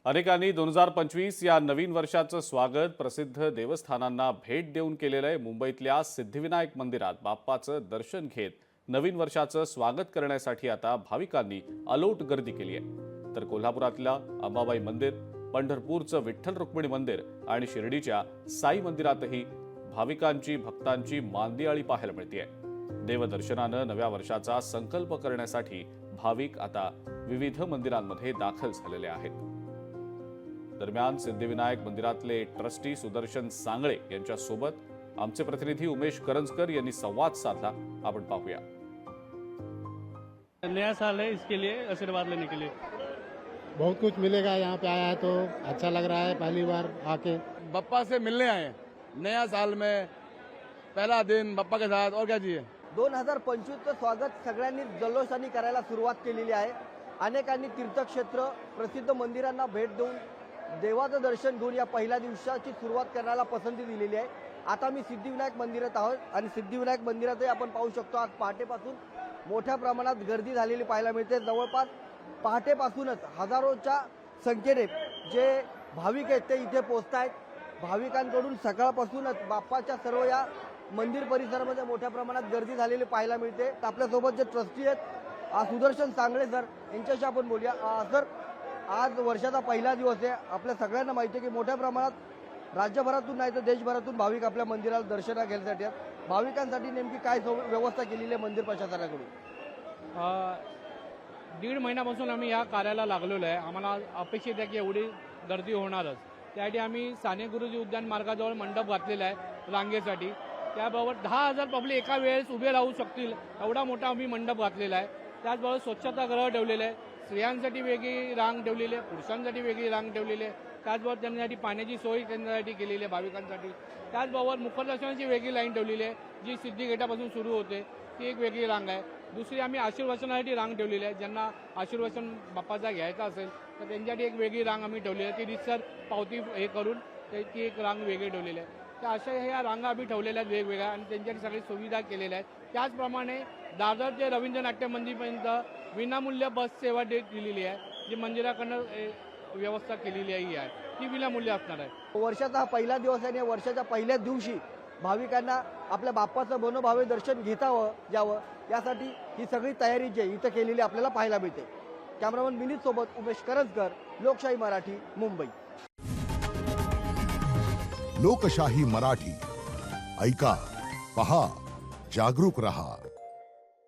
अनेकांनी 2025 या नवीन वर्षाचं स्वागत प्रसिद्ध देवस्थानांना भेट देऊन केलेलं आहे। मुंबईतल्या सिद्धिविनायक मंदिरात बाप्पाचं दर्शन घेत नवीन वर्षाचं स्वागत करण्यासाठी आता भाविकांनी अलोट गर्दी केली आहे। तर कोल्हापुरातल्या अंबाबाई मंदिर, पंढरपूरचं विठ्ठल रुक्मिणी मंदिर आणि शिर्डीच्या साई मंदिरातही भक्तांची मांदियाळी पाहायला मिळतेय। देवदर्शनानं नव्या वर्षाचा संकल्प करण्यासाठी भाविक आता विविध मंदिरांमध्ये दाखल झालेले आहेत। दरम्यान सिद्धिविनायक मंदिरातले ट्रस्टी सुदर्शन सांगळे यांच्या सोबत आमचे प्रतिनिधी उमेश करंजकर यांनी संवाद साधला। आपण पाहूया। नया साल है, इसके लिए आशीर्वाद लेने के लिए बहुत कुछ मिलेगा। यहाँ पे आया है तो अच्छा लग रहा है। पहली बार आके बप्पा से मिलने आए हैं। नया साल में पहला दिन बप्पा के साथ, और क्या चाहिए। 2025चं स्वागत सगळ्यांनी जल्लोषाने करायला सुरुवात केलेली आहे। अनेकांनी तीर्थक्षेत्र, प्रसिद्ध मंदिरांना भेट देऊन देवाचं दर्शन घेऊन या पहिल्या दिवसाची सुरुवात करण्याला पसंती दिलेली आहे। आता मी सिद्धिविनायक मंदिरात आहोत आणि सिद्धिविनायक मंदिरातही आपण पाहू शकतो आज पहाटेपासून मोठ्या प्रमाणात गर्दी झालेली पाहायला मिळते। जवळपास पहाटेपासूनच हजारोच्या संख्येने जे भाविक आहेत ते इथे पोहोचतायत। भाविकांकडून सकाळपासूनच बाप्पाच्या सर्व या मंदिर परिसरामध्ये मोठ्या प्रमाणात गर्दी झालेली पाहायला मिळते। आपल्यासोबत जे ट्रस्टी आहेत सुदर्शन सांगळे सर, यांच्याशी आपण बोलूया। सर, आज वर्षाचा पहिला दिवस आहे। आपल्या सगळ्यांना माहिती आहे की मोठ्या प्रमाणात राज्यभरातून नाही तर देशभरातून भाविक आपल्या मंदिराला दर्शना घेण्यासाठी आहेत। भाविकांसाठी नेमकी काय व्यवस्था केलेली आहे मंदिर प्रशासनाकडून? 1.5 महिन्यापासून आम्ही या कार्याला लागलेलो आहे। आम्हाला अपेक्षित आहे की एवढी गर्दी होणारच। त्यासाठी आम्ही साने गुरुजी उद्यान मार्गाजवळ मंडप घातलेला आहे रांगेसाठी। त्याबरोबर 10,000 पब्लिक एका वेळेस उभे राहू शकतील एवढा मोठा आम्ही मंडप घातलेला आहे। त्याचबरोबर स्वच्छतागृह ठेवलेलं आहे। स्त्रियांसाठी वेगळी रांग ठेवलेली आहे, पुरुषांसाठी वेगळी रांग ठेवलेली आहे। त्याचबरोबर त्यांच्यासाठी पाण्याची सोय त्यांच्यासाठी केलेली आहे भाविकांसाठी। त्याचबरोबर मुखदर्शनाची वेगळी लाईन ठेवलेली आहे जी सिद्धी गेटापासून सुरू होते, ती एक वेगळी रांग आहे। दुसरी आम्ही आशीर्वचनासाठी रांग ठेवलेली आहे। ज्यांना आशीर्वचन बाप्पाचा घ्यायचा असेल तर त्यांच्यासाठी एक वेगळी रांग आम्ही ठेवलेली आहे। ती रितसर पावती हे करून ती एक रांग वेगळी ठेवलेली आहे। तर अशा ह्या रांगा आम्ही ठेवलेल्या आहेत वेगवेगळ्या आणि त्यांच्यासाठी सगळी सुविधा केलेल्या आहेत। त्याचप्रमाणे दादर ते रवींद्र नाट्य मंदिरपर्यंत विनामूल्य बस सेवा दिलेली आहे, जी मंदिराकडनं व्यवस्था केलेली आहे ती विनामूल्य असणार आहे। वर्षाचा हा पहिला दिवस आहे आणि वर्षाच्या पहिल्या दिवशी भाविकांना आपल्या बाप्पाचं मनोभावे दर्शन घेता यावं यासाठी ही सगळी तयारी जी इथं केलेली आपल्याला पाहायला मिळते। कॅमेरामन विनीत सोबत उमेश करंजकर, लोकशाही मराठी, मुंबई। लोकशाही मराठी ऐका, पहा, जागरूक रहा।